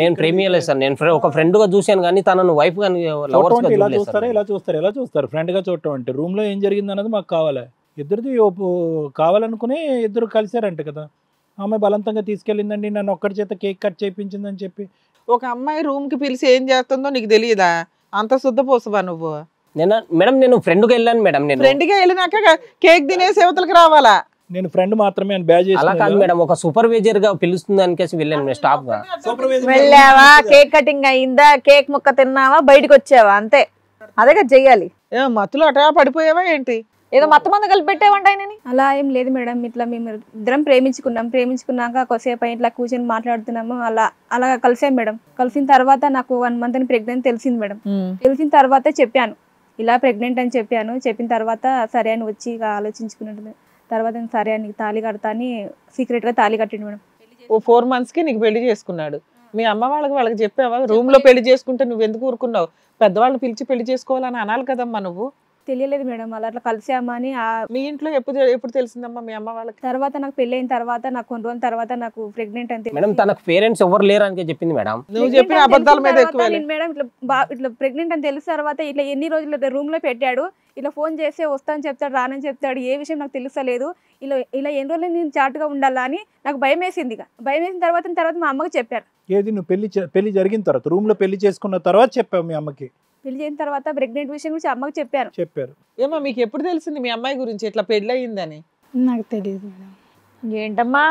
నేను ప్రేమియలేదు సార్. నేను ఒక ఫ్రెండ్ గా చూశాను కానీ తనను వైఫ్ కానీ చూడటం అంటే ఇలా చూస్తారా, ఎలా చూస్తారు ఫ్రెండ్ గా చూడటం అంటే? రూమ్ లో ఏం జరిగింది అన్నది మాకు కావాలి. ఇద్దరిది కావాలనుకునే ఇద్దరు కలిసారంట కదా. ఆమె బలవంతంగా తీసుకెళ్ళిందండి, నన్ను ఒక్కడి చేత కేక్ కట్ చేయించిందని చెప్పి. ఒక అమ్మాయి రూమ్ కి పిలిచి ఏం చేస్తుందో నీకు తెలియదా? అంత శుద్ధపోసవా నువ్వు? మేడం నేను ఫ్రెండ్ గా వెళ్ళాను మేడం. నేను ఫ్రెండ్ గా వెళ్ళినాక కేక్ తినేసి యువతలకు రావాలా? నేను ఫ్రెండ్ మాత్రమే అని బ్యాజ్ అలా కాదు మేడం, ఒక సూపర్వైజర్ గా పిలుస్తుంది అనికేసి వెళ్ళాను స్టాఫ్ గా. వెళ్ళావా, కేక్ కటింగ్ అయిందా, కేక్ ముక్క తిన్నావా, బయటకు వచ్చావా, అంతే. అదే కదా చెయ్యాలి. మత్తులో అటా పడిపోయావా ఏంటి? ఏదో మొత్తం మంది కలిపి పెట్టావంట ఆయనని. అలా ఏం లేదు మేడం. ఇట్లా మేము ఇద్దరం ప్రేమించుకున్నాక కొద్దిసేపు ఇట్లా కూర్చొని మాట్లాడుతున్నాము. అలా కలిసాం మేడం. కలిసిన తర్వాత నాకు 1 month అని ప్రెగ్నెంట్ తెలిసింది మేడం. తెలిసిన తర్వాత చెప్పాను, ఇలా ప్రెగ్నెంట్ అని చెప్పాను. చెప్పిన తర్వాత సరే అని వచ్చి ఇక ఆలోచించుకున్నట్టు తర్వాత సరే అని తాళి కడతా అని సీక్రెట్ గా తాళి కట్టిండు మేడం. 4 months కి నీకు పెళ్లి చేసుకున్నాడు. మీ అమ్మ వాళ్ళకి చెప్పావా? రూమ్ లో పెళ్లి చేసుకుంటే నువ్వు ఎందుకు ఊరుకున్నావు? పెద్దవాళ్ళని పిలిచి పెళ్లి చేసుకోవాలని అనాలి కదమ్మా నువ్వు. తెలియలేదు మేడం, అట్లా కలిసామా అని. మీ ఇంట్లో ఎప్పుడు తెలిసిందమ్మా మీ అమ్మ వాళ్ళకి? తర్వాత నాకు పెళ్లి అయిన తర్వాత, నాకు కొన్ని రోజుల తర్వాత నాకు ప్రెగ్నెంట్ అని మేడం తనకు పేరెంట్స్ ఎవరు లేరు అని చెప్పింది మేడం. నువ్వు చెప్పిన అబద్ధాల మీద ఎక్కువ మేడం. ఇట్లా ప్రెగ్నెంట్ అని తెలిసిన తర్వాత ఇట్లా ఎన్ని రోజులు రూమ్ లో పెట్టాడు. ఇలా ఫోన్ చేస్తే వస్తానని చెప్తాడు, రానని చెప్తాడు. ఏ విషయం నాకు తెలుస్తలేదు. ఇలా ఎన్ని రోజులు నేను చాటుగా ఉండాలా అని నాకు భయం వేసింది. భయం వేసిన తర్వాత మా అమ్మకి చెప్పారు. ఏది నువ్వు పెళ్లి జరిగిన తర్వాత, రూమ్ లో పెళ్లి చేసుకున్న తర్వాత చెప్పావు మీ అమ్మకి? పెళ్లి చేసిన తర్వాత ప్రెగ్నెంట్ విషయం గురించి అమ్మకి చెప్పారు. ఏమో మీకు ఎప్పుడు తెలిసింది మీ అమ్మాయి గురించి ఇట్లా పెళ్లి అయ్యిందని? నాకు తెలియదు మేడం. ఏంటమ్మా,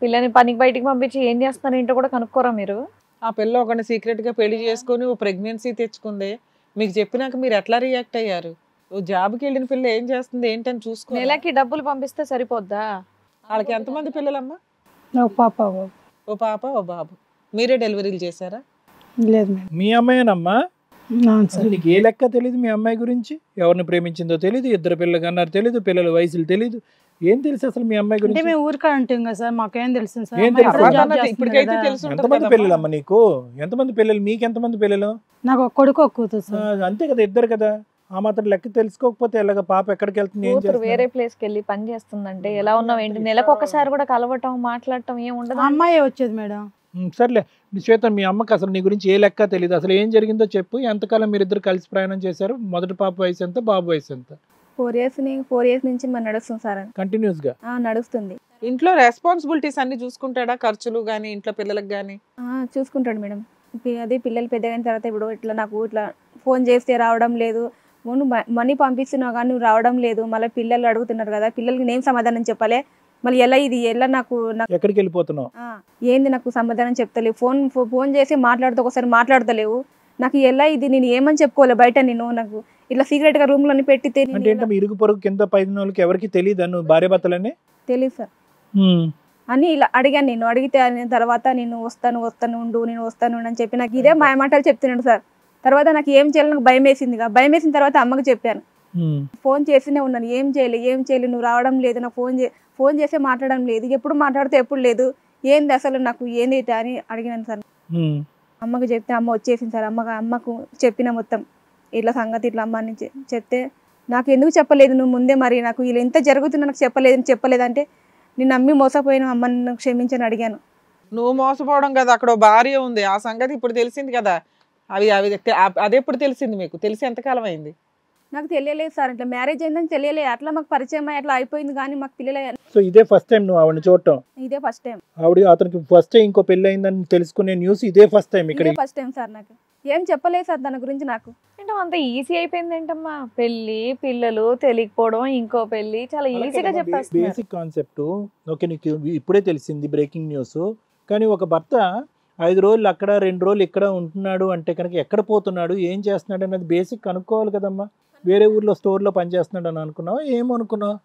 పిల్లని పనికి బయటికి పంపించి ఏం చేస్తున్నారు ఏంటో కూడా కనుక్కోరా మీరు? ఆ పిల్ల ఒకటి సీక్రెట్ గా పెళ్లి చేసుకుని ఓ ప్రెగ్నెన్సీ తెచ్చుకుంది. మీకు చెప్పినాక మీరు ఎట్లా రియాక్ట్ అయ్యారు? ఓ జాబ్కి వెళ్ళిన పిల్ల ఏం చేస్తుంది ఏంటని చూసుకో. నెలకి డబ్బులు పంపిస్తే సరిపోద్దా? వాళ్ళకి ఎంతమంది పిల్లలమ్మా? ఓ పాప ఓ బాబు. మీరే డెలివరీలు చేశారా? లేదు మేడం. మీ అమ్మాయినమ్మా? నీకు ఏ లెక్క తెలియదు మీ అమ్మాయి గురించి? ఎవరిని ప్రేమించిందో తెలియదు, ఇద్దరు పిల్లలు కన్నారు తెలియదు, పిల్లల వయసులు తెలియదు, ఏం తెలుసు అసలు మీ అమ్మాయి గురించి? మేము ఊరికా అంటాం కదా సార్, మాకేం తెలుసు సార్. ఇప్పటికైతే తెలుసు. ఎంతమంది పిల్లలు అమ్మ నీకు? ఎంతమంది పిల్లలు? మీకు ఎంతమంది పిల్లలు? నాకు ఒక కొడుకు ఒక కూతురు సార్. అంతే కదా, ఇద్దరు కదా. ఆ మాత్రం లెక్క తెలుసుకోకపోతే ఎలాగ? పాప ఎక్కడికి వెళ్తుంది? వేరే ప్లేస్ కి వెళ్ళి పని చేస్తుందంటే ఎలా ఉన్నావు ఏంటి? నెలకు ఒకసారి కూడా కలవటం మాట్లాడటం ఏం ఉండదు. అమ్మాయి వచ్చేది మేడం. సర్లే శ్వేత, మీ అమ్మకి అసలు నీ గురించి ఏ లెక్క తెలియదు. అసలు ఏం జరిగిందో చెప్పు. ఎంతకాలం మీరు ఇద్దరు కలిసి ప్రయాణం చేశారు? మొదటి పాప వయసు ఎంత, బాబు వయసు ఎంత? 4 years నుంచి మనం నడుస్తుంది సార్. కంటిన్యూస్ గా నడుస్తుంది. ఇంట్లో రెస్పాన్సిబిలిటీస్ అన్ని చూసుకుంటాడా? ఖర్చులు గానీ ఇంట్లో పిల్లలకు గానీ? చూసుకుంటాడు మేడం. అదే పిల్లలు పెద్దగైన తర్వాత ఇప్పుడు ఇట్లా నాకు ఇట్లా ఫోన్ చేస్తే రావడం లేదు, మనీ పంపిస్తున్నావు కానీ నువ్వు రావడం లేదు, మళ్ళీ పిల్లలు అడుగుతున్నారు కదా, పిల్లలకి నేను సమాధానం చెప్పాలి, మళ్ళీ ఎలా నాకు ఎక్కడికి వెళ్ళిపోతున్నావు ఏంది నాకు సమాధానం చెప్తలేవు. ఫోన్ చేసి ఒకసారి మాట్లాడతలేవు. నాకు ఇది నేను ఏమని చెప్పుకోవాలి బయట? నాకు ఇట్లా సీక్రెట్ గా రూమ్ లోని పెట్టితే ఇరుగు పొరుగు కింద పైన వాళ్ళకి ఎవరికి తెలియదు నువ్వు భార్య భర్తలని? తెలియదు సార్ అని ఇలా అడిగాను. నేను అడిగితే తర్వాత నేను వస్తాను అని చెప్పి నాకు ఇదే మాయమాటలు చెప్తున్నాడు సార్. తర్వాత నాకు ఏం చేయాలి నాకు భయం వేసింది. భయం వేసిన తర్వాత అమ్మకి చెప్పాను. ఫోన్ చేస్తూనే ఉన్నాను, ఏం చేయలేదు, నువ్వు రావడం లేదు, నాకు ఫోన్ చేస్తే మాట్లాడడం లేదు, ఎప్పుడు మాట్లాడితే ఎప్పుడు లేదు, ఏంది అసలు నాకు ఏంది అని అడిగినాను సార్. అమ్మకి చెప్తే అమ్మ వచ్చేసింది సార్. అమ్మకు చెప్పిన మొత్తం ఇట్లా సంగతి ఇట్లా అమ్మ అని చెప్తే నాకు ఎందుకు చెప్పలేదు నువ్వు ముందే? మరి నాకు ఇలా ఎంత జరుగుతుందో నాకు చెప్పలేదంటే నేను నమ్మి మోసపోయిన అమ్మని క్షమించని అడిగాను. నువ్వు మోసపోవడం కదా, అక్కడ భార్య ఉంది, ఆ సంగతి ఇప్పుడు తెలిసింది కదా. అదెప్పుడు తెలిసింది మీకు? తెలిసి ఎంతకాలం అయింది? నాకు తెలియలేదు సార్. ఇట్లా మ్యారేజ్ అయిందని తెలియలేదు. అట్లా మాకు పరిచయం అట్లా అయిపోయింది కానీ మాకు పిల్లలే. సో ఇదే ఫస్ట్ టైం నువ్వు ఆవిడని చూడటం? ఇదే ఫస్ట్ టైం. అతనికి ఫస్ట్ టైం ఇంకో పెళ్లి అయిందని తెలుసుకునే న్యూస్ ఇదే ఫస్ట్ టైం? ఇక్కడ ఫస్ట్ టైం సార్. నాకు ఏం చెప్పలేదు సార్ దాని గురించి. నాకు అంత ఈజీ అయిపోయింది ఏంటమ్మా? పెళ్లి, పిల్లలు, తెలియకపోవడం, ఇంకో పెళ్లి, చాలా ఈజీగా చెప్పేస్తున్నారు. బేసిక్ కాన్సెప్ట్ ఓకే, నీకు ఇప్పుడే తెలిసింది బ్రేకింగ్ న్యూస్. కానీ ఒక భర్త 5 రోజులు అక్కడ 2 రోజులు ఇక్కడ ఉంటున్నాడు అంటే కనుక ఎక్కడ పోతున్నాడు, ఏం చేస్తున్నాడు అనేది బేసిక్ కనుక్కోవాలి కదమ్మా. వేరే ఊర్లో స్టోర్లో పనిచేస్తున్నాడు అని అనుకున్నావు, ఏమనుకున్నావు?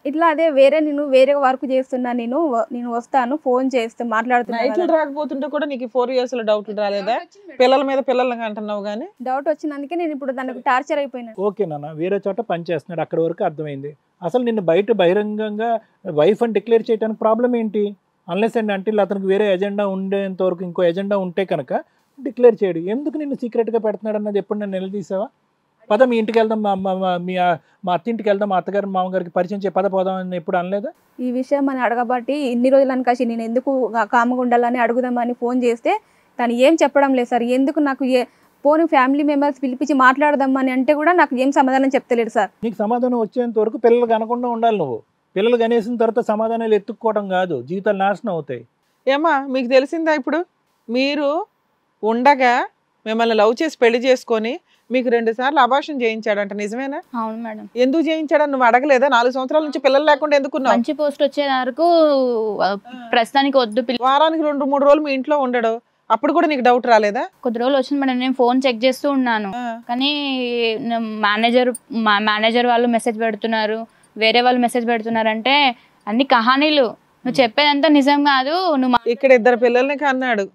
ఇట్లా అదే నేను వేరే వర్క్ చేస్తున్నా, నేను వస్తాను, ఫోన్ చేస్తే మాట్లాడుతున్నా. రాకపోతుంటే కూడా నీకు 4 years లో డౌట్ రాలేదా? పిల్లల మీద పిల్లలకి అంటున్నావు కానీ డౌట్ వచ్చినందుకే నేను ఇప్పుడు దానికి టార్చర్ అయిపోయినా. ఓకే నాన్న, వేరే చోట పని చేస్తున్నాడు, అక్కడ వరకు అర్థమైంది. అసలు నిన్ను బహిరంగంగా వైఫ్ అని డిక్లేర్ చేయడానికి ప్రాబ్లం ఏంటి? అన్లెస్ అండ్ అంటిల్ అతనికి వేరే ఎజెండా ఉండేంత వరకు, ఇంకో ఎజెండా ఉంటే కనుక డిక్లేర్ చేయడు. ఎందుకు నిన్ను సీక్రెట్గా పెడుతున్నాడు అన్నది ఎప్పుడు నన్ను నిలదీసావా? పద మీ ఇంటికి వెళ్దాం, మా అత్తింటికి వెళ్దాం, మా అత్తగారు మామగారికి పరిచయం చేయ పద పోదాం అని ఎప్పుడు అనలేదా? ఈ విషయం అని అడగబట్టి ఇన్ని రోజులు అనకాసి నేను ఎందుకు కామగా ఉండాలని అడుగుదామని ఫోన్ చేస్తే తను ఏం చెప్పడం లేదు సార్. ఎందుకు నాకు పోనీ ఫ్యామిలీ మెంబర్స్ పిలిపించి మాట్లాడదామని అంటే కూడా నాకు ఏం సమాధానం చెప్తలేడు సార్. నీకు సమాధానం వచ్చేంత వరకు పిల్లలు కనకుండా ఉండాలి. నువ్వు పిల్లలు కనేసిన తర్వాత సమాధానాలు ఎత్తుక్కోవడం కాదు, జీవితాలు నాశనం అవుతాయి. ఏమా మీకు తెలిసిందా ఇప్పుడు మీరు ఉండగా మిమ్మల్ని లవ్ చేసి పెళ్లి చేసుకొని మీకు 2 సార్లు అబార్షన్ చేయించాడంట, నిజమేనా? అవును మేడం. ఎందుకు చేయించాడని నువ్వు అడగలేదా? 4 సంవత్సరాల నుంచి పిల్లలు లేకుండా ఎందుకున్నావు? మంచి పోస్ట్ వచ్చే వరకు ప్రస్తుతానికి వద్దు, వారానికి 2-3 రోజులు మీ ఇంట్లో ఉండడు, అప్పుడు కూడా నీకు డౌట్ రాలేదా? కొద్ది రోజులు వచ్చింది మేడం. నేను ఫోన్ చెక్ చేస్తూ ఉన్నాను, కానీ మేనేజర్ వాళ్ళు మెసేజ్ పెడుతున్నారు, వేరే వాళ్ళు మెసేజ్ పెడుతున్నారు. అంటే అన్ని కహానీలు, నువ్వు చెప్పేదంతా నిజం కాదు. నువ్వు ఇక్కడ 2 పిల్లల్ని కన్నాడు,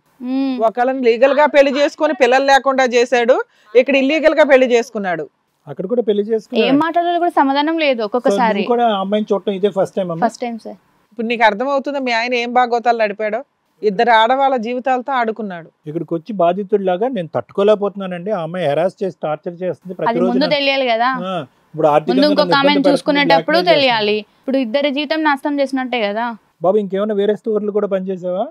ఒకళ్ళని లీగల్ గా పెళ్లి చేసుకొని పిల్లలు లేకుండా చేశాడు, ఇక్కడ ఇల్లీగల్ గా పెళ్లి చేసుకున్నాడు. అక్కడ కూడా పెళ్లి చేసుకున్నాడు. ఏం మాట్లాడాలో కూడా సమాధానం లేదు. ఒక్కొక్కసారి కూడా అమ్మాయిని చూడటం ఇదే first time. First time sir. ఇప్పుడు నీకు అర్థమవుతుందా మీ ఆయన ఏం బాగోతాలు నడిపాడో? 2 ఆడవాళ్ళ జీవితాలతో ఆడుకున్నాడు. ఇక్కడికి వచ్చి బాధితుడిలాగా నేను తట్టుకోలేకపోతున్నానండి, ఆ అమ్మాయి హెరాస్ చేసి టార్చర్ చేస్తుంది అది ప్రతిరోజు. ముందు తెలియాలి కదా, ఇప్పుడు ముందు ఇంకొక ఆమెను చూసుకునేటప్పుడు తెలియాలి. ఇప్పుడు ఇద్దరి జీవితం నాశనం చేసినట్టే కదా. బాబు ఇంకేమైనా వేరే స్టోర్లు కూడా పనిచేసావా?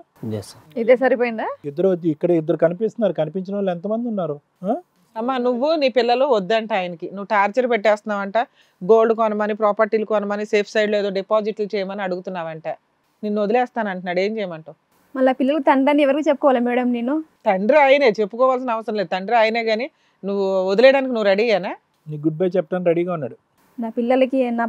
ఇదే సరిపోయిందా? ఇద్దరు కనిపిస్తున్నారు, కనిపించిన వాళ్ళు ఎంతమంది ఉన్నారు? అమ్మా నువ్వు నీ పిల్లలు వద్దంట ఆయనకి, నువ్వు టార్చర్ పెట్టేస్తున్నావంట, గోల్డ్ కొనమని, ప్రాపర్టీలు కొనమని, సేఫ్ సైడ్ లో ఏదో డిపాజిట్లు చేయమని అడుగుతున్నావంట, నిన్ను వదిలేస్తాను అంటున్నాడు. ఏం చేయమంటావు? మళ్ళీ పిల్లలు తండ్రి ఎవరికి చెప్పుకోవాలి మేడం? నేను తండ్రి ఆయనే, చెప్పుకోవాల్సిన అవసరం లేదు, తండ్రి ఆయనే. కానీ నువ్వు వదిలేయడానికి నువ్వు రెడీయేనా? నీ గుడ్ బై చెప్పడానికి రెడీగా ఉన్నాడు. నా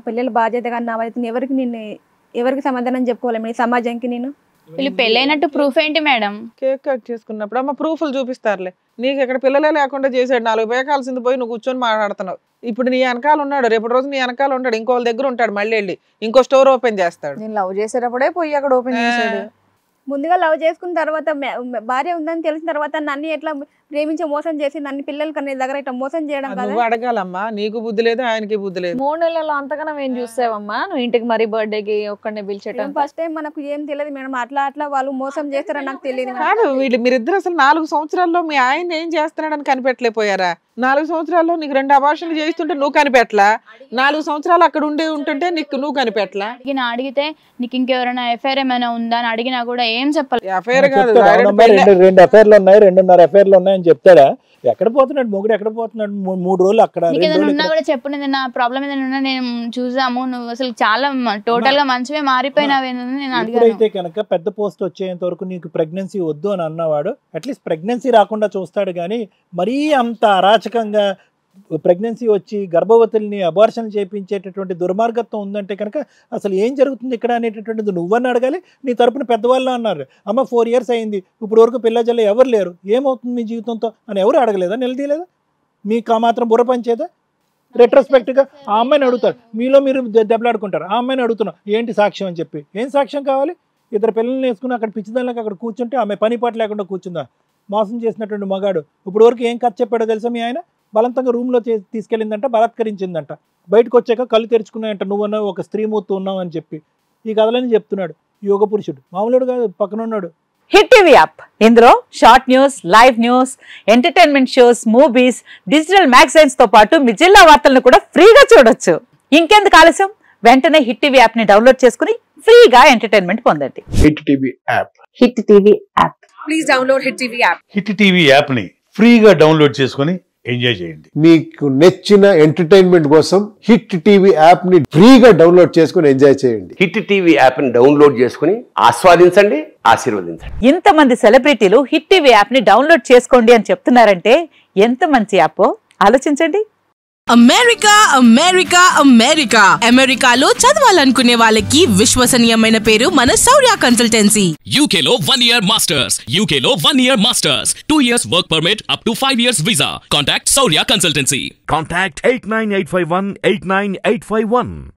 పిల్లల బాధ్యత కానీ నా బాధ్యత ఎవరికి సమాధానం చెప్పుకోవాలి మీ సమాజానికి? నేను వీళ్ళు పెళ్ళైనట్టు ప్రూఫ్ ఏంటి మేడం? కేక్ కట్ చేసుకున్నప్పుడు అమ్మ ప్రూఫ్లు చూపిస్తారులే. నీకు ఇక్కడ పిల్లలే లేకుండా చేశాడు, 4 బేకాల్సింది పోయి నువ్వు కూర్చొని మాట్లాడుతున్నావు. ఇప్పుడు నీ వెనకాల ఉన్నాడు, రేపటి రోజు నీ వెనకాల ఉంటాడు, ఇంకో వాళ్ళ దగ్గర ఉంటాడు, మళ్ళీ వెళ్ళి ఇంకో స్టోర్ ఓపెన్ చేస్తాడు. నేను లవ్ చేసేటప్పుడే పోయి అక్కడ ఓపెన్ చేశాడు. ముందుగా లవ్ చేసుకున్న తర్వాత భార్య ఉందని తెలిసిన తర్వాత నన్ను ఎట్లా ప్రేమించి మోసం చేసి నన్ను పిల్లలు కన్నా దగ్గర ఇట్లా మోసం చేయడం కదా. నువ్వు అడగాలమ్మా, నీకు బుద్ధి లేదు, ఆయనకి బుద్ధి లేదు. 3 నెలల్లో అంతకన్నా ఏం చూసావమ్మా నువ్వు? ఇంటికి మరి బర్త్డేకి ఒక్కడే పిలిచేటం. ఫస్ట్ టైం మనకు ఏం తెలియదు మేడం, అట్లా వాళ్ళు మోసం చేస్తారని నాకు తెలియదు. కాదు మీరిద్దరు అసలు 4 సంవత్సరాల్లో మీ ఆయన ఏం చేస్తున్నాడని కనిపెట్టలేకపోయారా? 4 సంవత్సరాల్లో నీకు 2 అబార్షన్లు చేస్తుంటే నువ్వు కనిపెట్టలా, 4 సంవత్సరాలు అక్కడ ఉంటుంటే నువ్వు కనిపెట్టలా. అడిగితే నీకు ఇంకెవరైనా ఎఫ్ఐఆర్ ఏమైనా ఉందా అని అడిగినా కూడా ఏం చెప్పాలి? అఫైర్ కాదు, 2 అఫైర్లు ఉన్నాయి, 2.5 అఫైర్లు ఉన్నాయని చెప్తాడా? ఎక్కడ పోతున్నాడు మొగుడు? ఎక్కడ పోతున్నాడు? 3 రోజులు అక్కడ. ఉన్నా కూడా చెప్పు, నా ప్రాబ్లం ఏదైనా నేను చూసాము, నువ్వు అసలు చాలా టోటల్ గా మంచివే మారిపోయినావేనని నేను అడిగాను. అయితే కనుక పెద్ద పోస్ట్ వచ్చేంత వరకు నీకు ప్రెగ్నెన్సీ వద్దు అని అన్నవాడు అట్లీస్ట్ ప్రెగ్నెన్సీ రాకుండా చూస్తాడు, కానీ మరీ అంత అరాచకంగా ప్రెగ్నెన్సీ వచ్చి గర్భవతుల్ని అబార్షన్ చేయించేటటువంటి దుర్మార్గత్వం ఉందంటే కనుక అసలు ఏం జరుగుతుంది ఇక్కడ అనేటటువంటిది నువ్వని అడగాలి. నీ తరపున పెద్దవాళ్ళు అన్నారు, అమ్మ 4 years అయింది, ఇప్పుడు వరకు పిల్లజల్ల ఎవరు లేరు, ఏమవుతుంది మీ జీవితంతో అని ఎవరు అడగలేదా? నిలదీయలేదా? మీకు ఆ మాత్రం బుర్ర పనిచేదా? రెట్రోస్పెక్ట్గా ఆ అమ్మాయిని అడుగుతారు, మీలో మీరు దెబ్బలాడుకుంటారు. ఆ అమ్మాయిని అడుగుతున్నాం ఏంటి సాక్ష్యం అని చెప్పి. ఏం సాక్ష్యం కావాలి? 2 పిల్లల్ని వేసుకుని అక్కడ పిచ్చిదానికి అక్కడ కూర్చుంటే ఆమె పని పాట లేకుండా కూర్చుందా? మోసం చేసినటువంటి మగాడు ఇప్పుడు వరకు ఏం కథ చెప్పాడో తెలుసా? మీ ఆయన బలవంతంగా రూమ్లో తీసుకెళ్ళిందంట, బలాత్కరించిందంట, బయటకు వచ్చాక కళ్ళు తెరుచుకున్నాయంట, నువ్వన్నా ఒక స్త్రీమూర్తి ఉన్నావు అని చెప్పి ఈ కథలని చెప్తున్నాడు. యోగ పురుషుడు మామూలుడు కాదు, పక్కన ఉన్నాడు. హిట్ టీవీ యాప్, ఇందులో short news, live news, entertainment shows, movies, digital magazines తో పాటు మీ జిల్లా వార్తలను కూడా ఫ్రీగా చూడొచ్చు. ఇంకెందుకు ఆలస్యం, వెంటనే హిట్ టీవీ యాప్ ని డౌన్లోడ్ చేసుకుని ఫ్రీగా ఎంటర్టైన్మెంట్ పొందండి. Hit TV app. Hit TV app. Please download hit TV app. Hit TV app ని ఫ్రీగా డౌన్లోడ్ చేసుకుని ఎంజాయ్ చేయండి. మీకు నచ్చిన ఎంటర్టైన్మెంట్ కోసం హిట్ టీవీ యాప్ ని ఫ్రీగా డౌన్లోడ్ చేసుకుని ఎంజాయ్ చేయండి. హిట్ టీవీ యాప్ ని డౌన్లోడ్ చేసుకుని ఆస్వాదించండి, ఆశీర్వదించండి. ఇంతమంది సెలబ్రిటీలు హిట్ టీవీ యాప్ ని డౌన్లోడ్ చేసుకోండి అని చెప్తున్నారంటే ఎంత మంచి యాప్ ఆలోచించండి. అమెరికా అమెరికా అమెరికా అమెరికాలో చదవాలనుకునే వాళ్ళకి విశ్వసనీయమైన పేరు మన శౌర్య కన్సల్టెన్సీ. UK లో 1 year masters, UK లో 1 year masters, 2 years work permit up to 5 years visa. Contact Shaurya Consultancy. Contact 89851 89851.